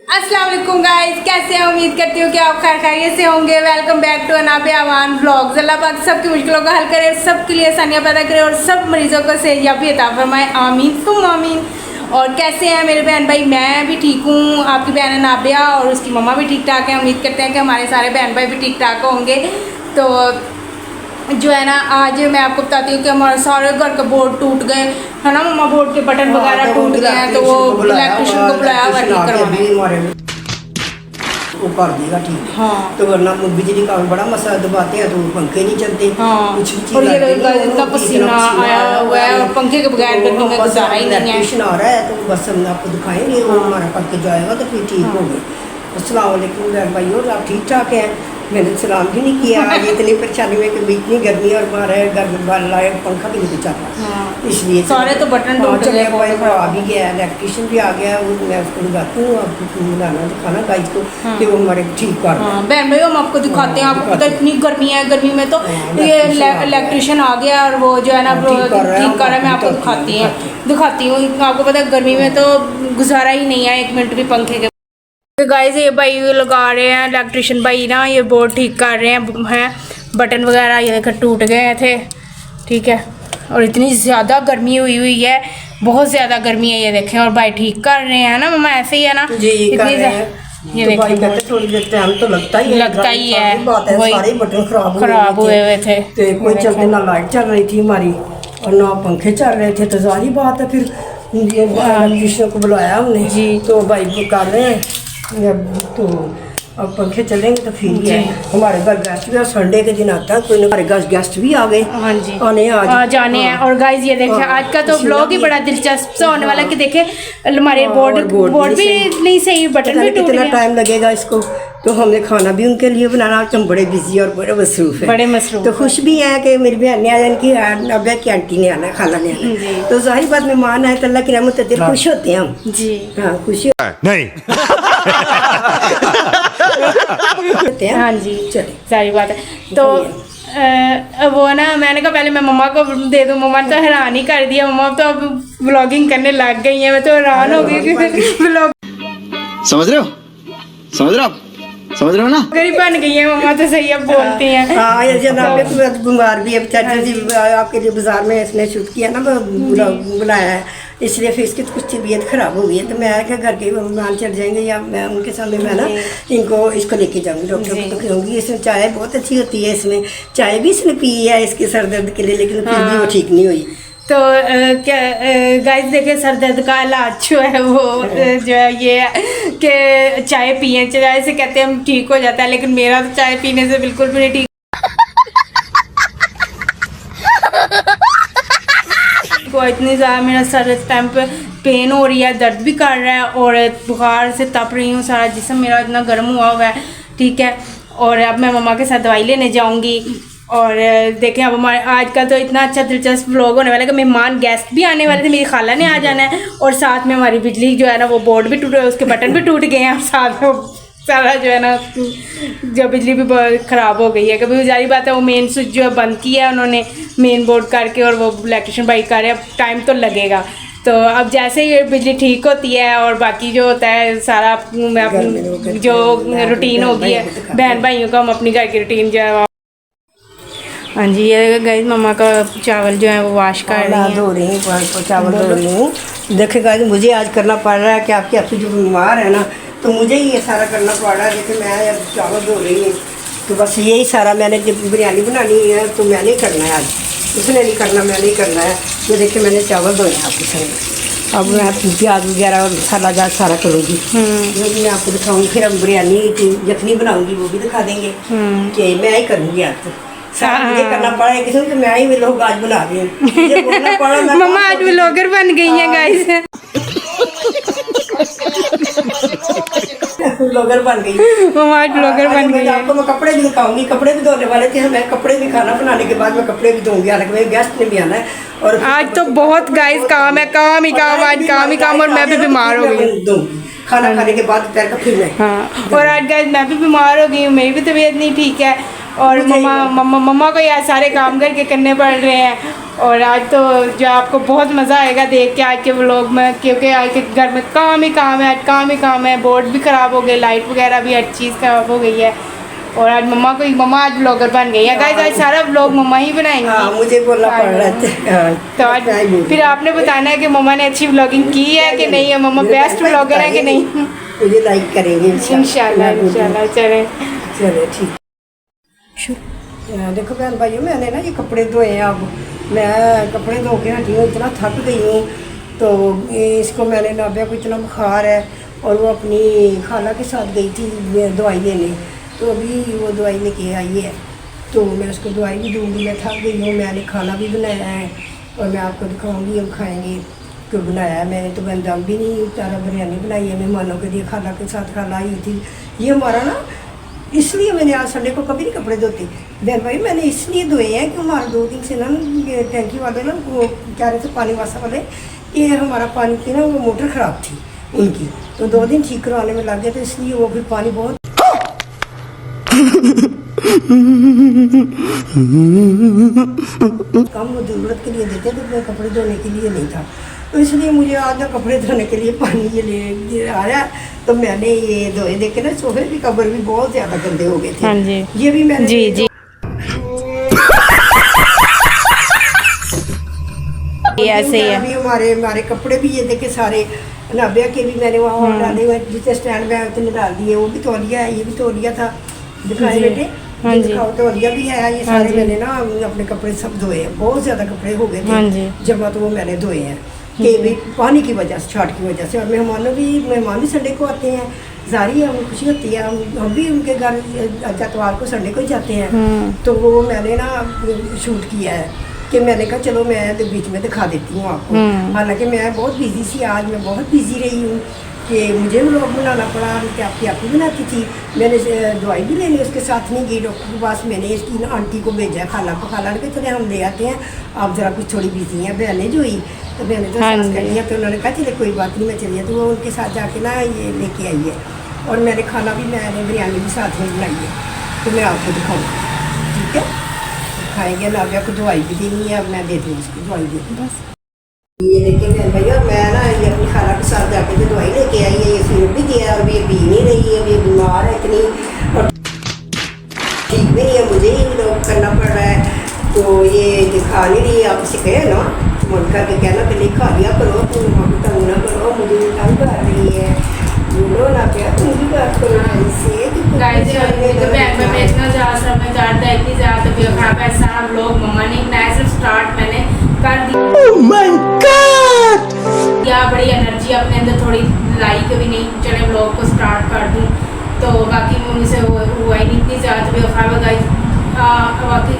अस्सलाम वालेकुम गाइस, कैसे हैं? उम्मीद करती हूँ कि आप खैरियत से होंगे। Welcome back to Anabe Awan vlogs. Allah पाक सबकी मुश्किलों को हल करे, सबके लिए आसानियाँ पैदा करे और सब मरीजों को सेहतयाबी अता फरमाए। आमीन तुम आमीन। और कैसे हैं मेरे बहन भाई? मैं भी ठीक हूँ, आपकी बहन है नाबिया और उसकी मम्मा भी ठीक ठाक है। उम्मीद करते हैं कि हमारे सारे बहन भाई भी ठीक ठाक होंगे। तो जो है ना, आज मैं आपको बताती हूँ कि हमारे सारे घर के बोर्ड टूट गए है ना मम्मा। बोर्ड के बटन वगैरह टूट गए हैं, तो वो इलेक्ट्रिशियन को बुलाया हुआ ठीक करवाने। वो कर देगा ठीक है। हाँ। तो वरना बिजली का बड़ा मसला, दबाते हैं तो पंखे नहीं चलते। हाँ। कुछ भी और ये चीज़ इतना पसीना आया हुआ है और पंखे के बगैर गर्मी में गुजारा ही नहीं है। इलेक्ट्रिशियन आ रहा है तो बस हम आपको दिखाएंगे, वो हमारा करके जाएगा तो फिर ठीक हो गए। अस्सलाम वालेकुम बहन भाई, और आप ठीक ठाक हैं? मैंने सलाम भी नहीं किया आज इतनी परेशानी में कि इतनी गर्मी और हमारे घर लाए पंखा भी नहीं चल रहा, इसलिए सारे तो बटन टूट गए। आ भी गया, इलेक्ट्रिशियन भी आ गया। वो मैं उसको लगाती हूँ, आपको मिलाना दिखाना गाइस को कि वो हमारे ठीक कर। बहन भाई हम आपको दिखाते हैं। आपको पता है इतनी गर्मी है, गर्मी में तो ये इलेक्ट्रिशियन आ गया और वो जो है ना ठीक कर रहा है। मैं आपको दिखाती हूँ। आपको पता है गर्मी में तो गुजारा ही नहीं है एक मिनट भी पंखे के। गाइस ये भाई लगा रहे हैं, इलेक्ट्रिशियन भाई ना ये बोर्ड ठीक कर रहे हैं बटन वगैरह ये देखो टूट गए थे, ठीक है। और इतनी ज़्यादा गर्मी हुई है, बहुत ज़्यादा गर्मी है, ये देखें। और भाई ठीक कर रहे हैं ना मम्मा, ऐसे ही है ना जी, इतनी ये तो भाई कहते थोड़ी देर टाइम तो लगता ही है। वही सारे बटन खराब हुए थे। तो कोई चलते ना लाइट चल रही थी हमारी और ना पंखे चल रहे थे, तो जाहिर बात है फिर इलेक्ट्रिशियन को बुलाया हमने जी। तो भाई वो कर रहे हैं तो अब पंखे चलेंगे तो फिर ये हमारे घर गेस्ट भी संडे के दिन आता है, कोई हमारे घर गेस्ट भी आ गए। हाँ जी, आज जाने हैं। और गाइस ये देखें आज का तो व्लॉग ही बड़ा दिलचस्प सा होने वाला है कि देखें हमारे बोर्ड भी नहीं सही, बटन भी टूट गए। कितना टाइम लगेगा इसको, तो हमने खाना भी उनके लिए बनाना। हम बड़े बिजी और बड़े मसरूफ तो खुश भी है कि मेरी बहन ने आया कि नब्बे की आंटी ने आना, खाना ने आना। तो जाहिर बात मेहमान आए तो अल्लाह की रहमत दिल खुश होते हैं हम जी। हाँ खुशी नहीं हाँ जी, चलिए सारी बात है। तो वो ना मैंने कहा पहले मैं मम्मा को दे दूँ। मम्मा ने तो हैरान ही कर दिया। मम्मा तो अब व्लॉगिंग करने लग गई है। मैं तो हैरान हो गई व्लॉग समझ रहे हो ना? गरीब बन गई है मम्मा तो सही अब बोलती हैं। हाँ जनाब तो बीमार भी है बेचारी जी, आपके लिए बाजार में इसने शूट किया ना, बुलाया है, इसलिए फिर इसकी कुछ तबीयत ख़राब हो गई है। तो मैं आया कि घर के मेहमान चल जाएंगे या मैं उनके सामने मैं ना इसको लेके जाऊँगी डॉक्टर को दिखाऊंगी। इसमें चाय बहुत अच्छी होती है, इसमें चाय भी इसने पी है इसके सर दर्द के लिए, लेकिन फिर भी वो ठीक नहीं हुई। तो क्या गाइस देखे सर दर्द का इलाज जो है वो जो है ये है कि चाय पिए, चाय से कहते हैं हम ठीक हो जाता है, लेकिन मेरा तो चाय पीने से बिल्कुल भी नहीं ठीक। इतनी ज़्यादा मेरा सर इस टाइम पे पेन हो रही है, दर्द भी कर रहा है और बुखार से तप रही हूँ, सारा जिस्म मेरा इतना गर्म हुआ हुआ है, ठीक है। और अब मैं मम्मा के साथ दवाई लेने जाऊँगी। और देखें अब हमारे आज का तो इतना अच्छा दिलचस्प व्लॉग होने वाला है कि मेहमान गेस्ट भी आने वाले थे, मेरी खाला ने आ जाना है और साथ में हमारी बिजली जो है ना वो बोर्ड भी टूटे, उसके बटन भी टूट गए हैं और साथ में सारा जो है ना जो बिजली भी ख़राब हो गई है। कभी जारी बात है वो मेन स्विच जो है बंद किया है उन्होंने मेन बोर्ड करके, और वो इलेक्ट्रिशियन भाई कर रहे हैं। अब टाइम तो लगेगा, तो अब जैसे ही बिजली ठीक होती है और बाकी जो होता है सारा जो रूटीन होगी है बहन भाइयों का, हम अपनी घर की रूटीन जो है। हाँ जी, ये गाइस मम्मा का चावल जो है वो वाश कर रही हैं, धो रही हूँ, चावल धो रही हूँ। देखिए गाइस मुझे आज करना पड़ रहा है कि आपकी जो बीमार है ना, तो मुझे ही ये सारा करना पड़ रहा है। जैसे मैं अब चावल धो रही हूँ तो बस यही सारा मैंने जब बिरयानी बनानी है तो मैंने ही करना है, आज उसने नहीं करना, मैंने ही करना है। तो देखिए मैंने चावल धोए आपके संग, अब मैं प्याज वगैरह और मसाला जात सारा करूँगी, जो भी मैं आपको दिखाऊँगी। फिर हम बिरयानी यखनी बनाऊँगी, वो भी दिखा देंगे कि मैं ही करूँगी आज तो। मुझे करना पड़ा है किसी, तो मैं ही लोग आज बना रही हूँ। मम्मा आज व्लॉगर बन गई हैं गाइस, व्लॉगर बन गई मम्मा आज व्लॉगर बन गई है। आपको मैं कपड़े भी दिखाऊंगी, कपड़े भी धोने वाले थे, मैं कपड़े भी खाना बनाने के बाद मैं कपड़े भी धोऊंगी, हालांकि मेरे गेस्ट ने भी आना है। और आज तो बहुत गाइस काम है, काम ही काम, आज काम ही काम। और मैं भी बीमार हो गई खाना खाने के बाद फिर मैं। हाँ, और आज गाइस मैं भी बीमार हो गई हूँ, मेरी भी तबीयत नहीं ठीक है और मम्मा को यार सारे काम करके करने पड़ रहे हैं। और आज तो जो आपको बहुत मज़ा आएगा देख के आज के व्लॉग में, क्योंकि आज के घर में काम ही काम है, आज काम ही काम है। बोर्ड भी ख़राब हो गए, लाइट वगैरह भी हर चीज़ ख़राब हो गई है। और आज मम्मा आज ब्लॉगर बन गई है गाइस, आज सारा व्लॉग मम्मा ही बनाएंगी। मुझे बोलना पड़ रहा है। तो आज फिर आपने बताना है कि मम्मा ने अच्छी व्लॉगिंग की है कि नहीं है, मम्मा बेस्ट व्लॉगर है कि नहीं। मुझे लाइक करेंगे इंशाल्लाह इंशाल्लाह। चले ठीक। देखो बहन भाइयों, मैंने ना ये कपड़े धोए हैं। अब मैं कपड़े धो के हटी हूँ, इतना थक गई हूँ। तो इसको मैंने नाबिया को इतना बुखार है और वो अपनी खाला के साथ गई थी दवाई लेने, तो अभी वो दवाई लेके आई है। तो मैं उसको दवाई भी दूँगी। मैं थक गई हूँ। मैंने खाना भी बनाया है और मैं आपको दिखाऊँगी, हम खाएँगे क्यों बनाया है। मैंने तो गंदम भी नहीं उतारा, बिरयानी बनाई है मेहमानों के लिए। खाला के साथ खाला आई थी। ये हमारा ना, इसलिए मैंने आज संडे को कभी नहीं कपड़े धोते बहन भाई। मैंने इसलिए धोए हैं कि हमारे 2 दिन से ना टैंकी वाले ना वो कह रहे थे पानी वासा वाले कि हमारा पानी की ना वो मोटर ख़राब थी उनकी, तो 2 दिन ठीक करवाने में लग गए। तो इसलिए वो फिर पानी बहुत कम वो ज़रूरत के लिए देते थे, मैं कपड़े धोने के लिए नहीं था। तो इसलिए मुझे आज ना कपड़े धोने के लिए पानी ये ले आया। तो मैंने ये धोए, देखे ना सोफे भी कवर भी बहुत ज़्यादा गंदे हो गए थे। हाँ जी। ये भी मैंने जी ऐसे ही है। अभी हमारे कपड़े भी ये देखे सारे नाबिया के भी मैंने वहाँ डाले हुए, जितने स्टैंड में उतने डाल दिए। वो भी तौलिया है, ये भी तौलिया था। दिखाए बेटे, दिखाओ। तौलिया भी है। ये सारे मैंने ना अपने कपड़े सब धोए हैं। बहुत ज़्यादा कपड़े हो गए थे जमा, तो वो मैंने धोए हैं कि भी पानी की वजह से, छाट की वजह से। और मेहमान भी संडे को आते हैं, जारी है, हमें खुशी होती है। हम भी उनके घर इतवार को संडे को ही जाते हैं। तो वो मैंने ना शूट किया है कि मैंने कहा चलो मैं तो बीच में दिखा देती हूँ आपको। हालांकि मैं बहुत बिजी सी, आज मैं बहुत बिजी रही हूँ कि मुझे व्लॉग बनाना पड़ा। कि आपकी आप ही बनाती थी। मैंने दवाई भी लेनी उसके साथ नहीं गई डॉक्टर के पास। मैंने इसकी ना आंटी को भेजा, खाला को। खाला ने कहा चले हम ले आते हैं, आप ज़रा कुछ थोड़ी बिजी हैं। बहनें जो हुई तो मैंने तो सांस कर लिया। तो उन्होंने कहा चले कोई बात नहीं, मैं चलिए। तो वो उनके साथ जाके ना ये लेके आई है। और मैंने खाना भी, मैंने बिरयानी भी साथ में बनाई है। तो मैं आपको दिखाऊँगी, ठीक है। खाएंगे। नाबिया को दवाई भी देनी है, अब मैं दे दूँ उसकी दवाई दे दूँ बस। ये देखिए बहन भैया, मैं ना ये अपनी खाला के साथ जाके जो दवाई लेके आई है, ये सिरप भी दिया और ये पी नहीं रही है। ये बीमार है इतनी और ठीक भी नहीं है, मुझे ही लोग करना पड़ रहा है। तो ये दिखा नहीं रही है। आप इसे कहे ना मन करके कहना कि नहीं खा लिया करो, तुम तंग ना करो, मुझे तंग कर रही है। बोलो ना क्या, तुम भी बात करो इससे इतना ज़्यादा समय दर्द है, इतनी ज़्यादा तबीयत खराब है। सारा व्लॉग मम्मा ने बनाया, सिर्फ स्टार्ट मैंने कर दिया। Oh my God! या बड़ी एनर्जी अपने अंदर थोड़ी लाई, कभी नहीं चले व्लॉग को स्टार्ट कर दूँ। तो बाकी मम्मी से हुआ ही नहीं, इतनी ज़्यादा तबीयत खराब है गाइस। बाकी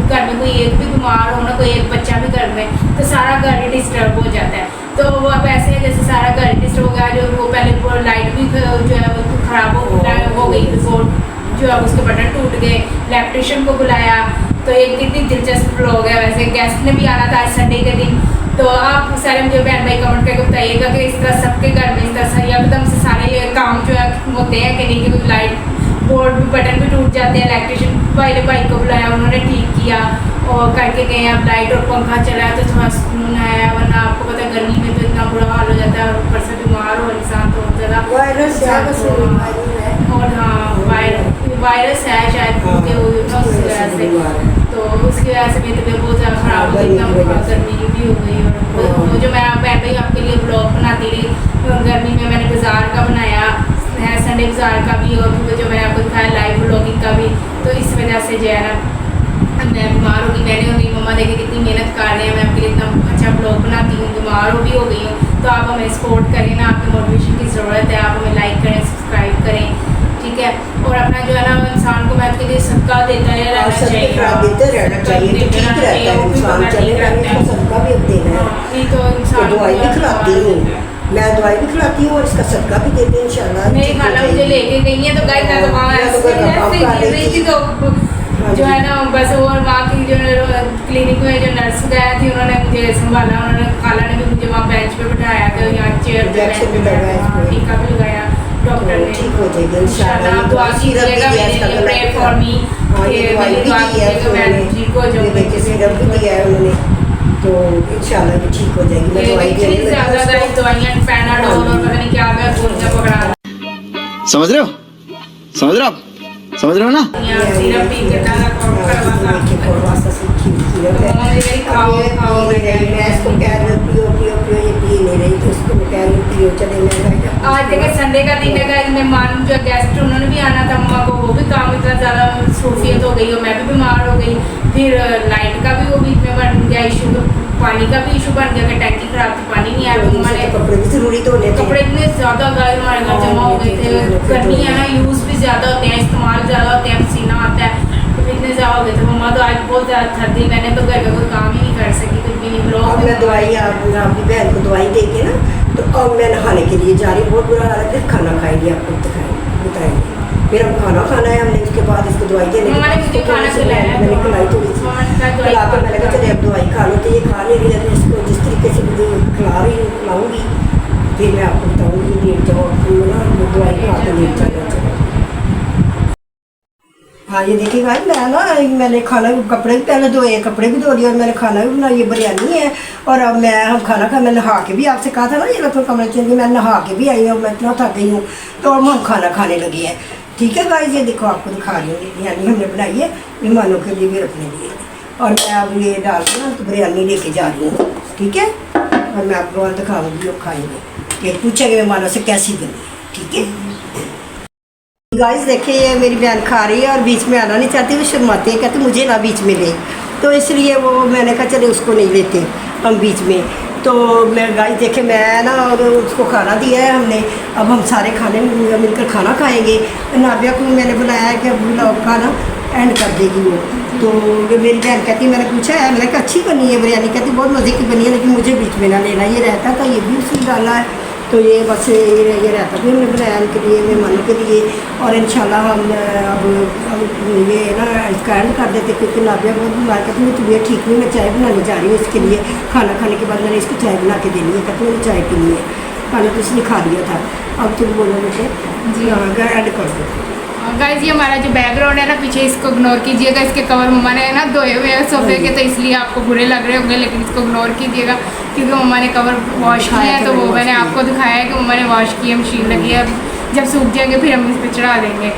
घर में कोई एक भी बीमार हो ना, कोई एक बच्चा भी घर में, तो सारा घर ही डिस्टर्ब हो जाता है। तो वो अब ऐसे है जैसे सारा घर डिस्टर्ब हो गया। जो वो पहले लाइट भी जो है वो ख़राब हो गई, रिपोर्ट जो है उसके बटन टूट गए। इलेक्ट्रिशियन को बुलाया। तो एक कितनी दिलचस्प लोग है। वैसे गेस्ट ने भी आना था आज संडे के दिन। तो आप सारे मुझे बहन भाई कमेंट करके बताइएगा कि इस तरह सबके घर में इस तरह सही एकदम से सारे ये काम जो है होते हैं कि नहीं, कि लाइट बोर्ड भी बटन भी टूट जाते हैं। इलेक्ट्रिशियन भाई को बुलाया, उन्होंने ठीक किया और करके गए। अब लाइट और पंखा चला है तो थोड़ा सुकून आया, वरना आपको पता है गर्मी में तो इतना बुरा हाल हो जाता है। और ऊपर से बीमार हो इंसान तो ज़्यादा वायरस है। और हाँ वायरस है शायद उसकी वजह से। तो उसकी वजह से मेरी तबीयत बहुत ज़्यादा ख़राब हो गई, इतना गर्मी भी हो गई। और वो जो मैं पहले ही आपके लिए ब्लॉग बनाती रही गर्मी में, मैंने बाज़ार का बनाया है, संडे बाज़ार का भी, और जो मैंने आपको दिखाया लाइव ब्लॉगिंग का भी। तो इस वजह से जो है ना मैं बीमार हो गई। मैंने मेरी मम्मा देखे कितनी मेहनत कर रहे हैं, मैं आपके लिए इतना अच्छा ब्लॉग बनाती हूँ, बीमार भी हो गई हूँ। तो आप हमें सपोर्ट करें ना, आपकी मोटिवेशन की ज़रूरत है। आप हमें लाइक करें, सब्सक्राइब करें, ठीक है। और अपना जो है ना इंसान को मैं आपके लिए सदका देता रहना चाहिए। देते रहना चाहिए, ठीक रहता है इंसान। चलेगा सदका भी अब देना है। नहीं तो इंसान दवाई भी खिलाती हूँ मैं, दवाई भी खिलाती हूँ और इसका सदका भी देती हूँ इंशाल्लाह। मेरी खाला मुझे लेके गई है तो गाइस मैं तो वहाँ ऐसे रही थी। तो जो है ना बस और वहाँ की जो क्लिनिक में जो नर्स गया थी, उन्होंने मुझे संभाला। उन्होंने खाला ने भी मुझे वहाँ बेंच पे बिठाया, तो यहाँ चेयर पे टीका भी लगाया डॉक्टर ने। ठीक हो जाएगी इंशाल्लाह। आप दुआ कीजिएगा मेरे लिए, प्रे फॉर मी। दवाई भी दी है, मैं ठीक हो जाऊँ। सिरप भी दिया है उन्होंने। तो इंशाल्लाह ये ठीक हो जाएगी। मैं दवाई इतनी देने ज्यादा लगी गाइस दवाइयां पैनाडोल और पता नहीं क्या क्या गोलियां पकड़ा समझ रहे हो? समझ रहे हो आप? समझ रहे हो ना? सिरप पी के डाला करवा आज देखिए संडे का दिन है, मेहमान जो गेस्ट उन्होंने भी आना था, मम्मा को वो भी काम इतना ज़्यादा मसरूफियत हो गई और मैं भी बीमार हो गई। फिर लाइट का भी वो बीच में बन गया इशू, पानी का भी इशू बन गया कि टैंकी खराब थी, पानी नहीं आया। मम्मा ने कपड़े भी जरूरी धोने थे, कपड़े इतने ज़्यादा गाय हमारे घर जमा हो गए थे। गर्मी है ना, यूज़ भी ज़्यादा होते हैं, इस्तेमाल ज़्यादा होते हैं, पसीना आता है, तो इतने ज़्यादा हो गए थे। मम्मा तो आज बहुत ज़्यादा थक गई, मैंने तो घर का कोई काम ही नहीं कर सकी, कुछ भी नहीं। अब ब्लॉग मैं दवाई आपकी बहन को दवाई दे के ना, तो अब मैं नहाने के लिए जा रही हूँ। बहुत बुरा हाल है, फिर खाना खाएंगे, आपको बताएंगे। फिर हम खाना खाना है हमने, उसके बाद इसको दवाई देने मम्मा ने मुझे खाना खिलाया है, मैंने खिलाई थोड़ी सी मम्मा ने कहा दवाई खिला के मैंने कहा चले अब दवाई खा लो, तो ये खा ले रही है। तो इसको जिस तरीके से मुझे खिला रही हूँ खिलाऊँगी, फिर मैं आपको बताऊँगी। लेट जाओ आपको ना, वो दवाई खा के लेट जाना चाहिए। हाँ ये देखिए भाई, मैंने खाना कपड़े भी पहले धोए, कपड़े भी धो लिए और मैंने खाना भी बनाया। ये बिरयानी है और अब हम खाना खा, मैं नहा के भी, आपसे कहा था ना ये लोग कमरे चेंज, मैं नहा के भी आई हूँ, मैं इतना थक गई हूँ। तो अब हम खाना खाने लगे हैं। ठीक है गाइस, ये देखो आपको दिखा रही हूँ, बिरयानी हमने बनाई है मेहमानों के लिए भी रखने लिए। और मैं अब ये डाल के ना तो बिरयानी लेके जा रही हूँ। ठीक है, और मैं आपको और दिखाऊँगी और खाएँगे, ये पूछेंगे मेहमानों से कैसी बनी। ठीक है गाइस, देखिए ये मेरी बहन खा रही है और बीच में आना नहीं चाहती, वो शर्माती है, कहते मुझे ना बीच में ले। तो इसलिए वो मैंने कहा चले उसको नहीं लेते हम बीच में। तो मैं गाइस देखे, मैं ना और उसको खाना दिया है हमने, अब हम सारे खाने मिलकर खाना खाएंगे। नाबिया को मैंने बुलाया है कि अब ब्लॉग का ना एंड कर देगी वो। तो मेरी बहन कहती है, मैंने पूछा है, मैंने कहा अच्छी बनी है बिरयानी, कहती बहुत मज़े की बनी है, लेकिन मुझे बीच में ना लेना। ये रहता था, ये भी उसमें डाला है, तो ये बस ये रहता भी हमने बनाया उनके लिए, मेहमानों के लिए। और इंशाल्लाह हम अब ये ना इसका एंड कर देते, क्योंकि नाबिया बहुत बीमार, कहती मेरी तबीयत ठीक नहीं, मैं चाय बनाने जा रही हूँ इसके लिए। खाना खाने के बाद मैंने इसको चाय बना के देनी है, कहती मुझे चाय पीनी है, खाना तो इसने खा लिया था। अब तुम बोलो मुझे जी, हाँ एंड कर दो। गाइस ये हमारा जो बैकग्राउंड है ना पीछे, इसको इग्नोर कीजिएगा। इसके कवर मम्मा ने ना धोए हुए हैं सोफे के, तो इसलिए आपको बुरे लग रहे होंगे, लेकिन इसको इग्नोर कीजिएगा क्योंकि मम्मा ने कवर वॉश किया है। तो वो मैंने आपको दिखाया है कि मम्मा ने वॉश किया, मशीन लगी है, जब सूख जाएंगे फिर हम इस पर चढ़ा देंगे।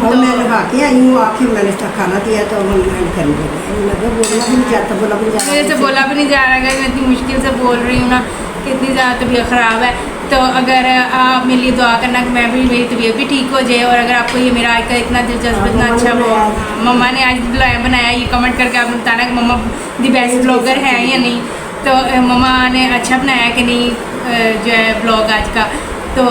और मैं लगा के आई हूँ, आखिर मैंने इसका खाना दिया तो हम एंड कर लगे। बोलना भी नहीं जाता, बोला भी नहीं जाता, मेरे से बोला भी नहीं जा रहा है, मैं इतनी मुश्किल से बोल रही हूँ ना कि इतनी ज़्यादा तबीयत ख़राब है। तो अगर आप मेरे लिए दुआ करना कि मैं भी, मेरी तबीयत भी ठीक हो जाए। और अगर आपको ये मेरा आज का इतना दिलचस्प, इतना अच्छा मम्मा ने आज बनाया, ये कमेंट करके आपने बताना कि मम्मा दी बेस्ट ब्लॉगर है या नहीं। तो मम्मा ने अच्छा बनाया कि नहीं जो है ब्लॉग आज का। तो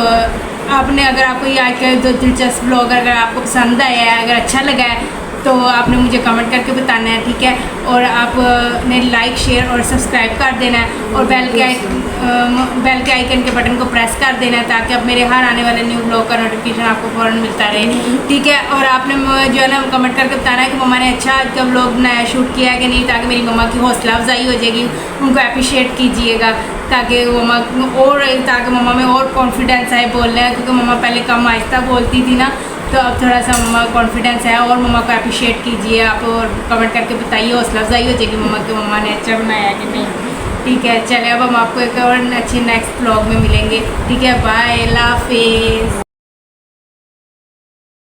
आपने, अगर आपको ये आज का जो दिलचस्प ब्लॉग अगर आपको पसंद आया है, अगर अच्छा लगा है, तो आपने मुझे कमेंट करके बताना है। ठीक है, और आपने लाइक, शेयर और सब्सक्राइब कर देना है और बेल के आइकन के बटन को प्रेस कर देना है, ताकि अब मेरे हर आने वाले न्यू ब्लॉग का नोटिफिकेशन आपको फ़ौरन मिलता रहे। ठीक है, और आपने जो है ना कमेंट करके बताना है कि मम्मा ने अच्छा आज का ब्लॉग नया शूट किया है कि नहीं, ताकि मेरी मम्मा की हौसला अफजाई हो जाएगी, उनको अप्रिशिएट कीजिएगा, ताकि मम्मा में और कॉन्फिडेंस आए बोलने का, क्योंकि मम्मा पहले कम आहिस्ता बोलती थी ना, तो अब थोड़ा सा मम्मा कॉन्फिडेंस है। और मम्मा को अप्रिशिएट कीजिए आप, और कमेंट करके बताइए, हौसला अफजाई हो जाएगी मम्मा की, मम्मा ने अच्छा बनाया कि नहीं। ठीक है, चले अब हम आपको एक और अच्छे नेक्स्ट ब्लॉग में मिलेंगे। ठीक है, बाय, अल्लाह हाफिज़।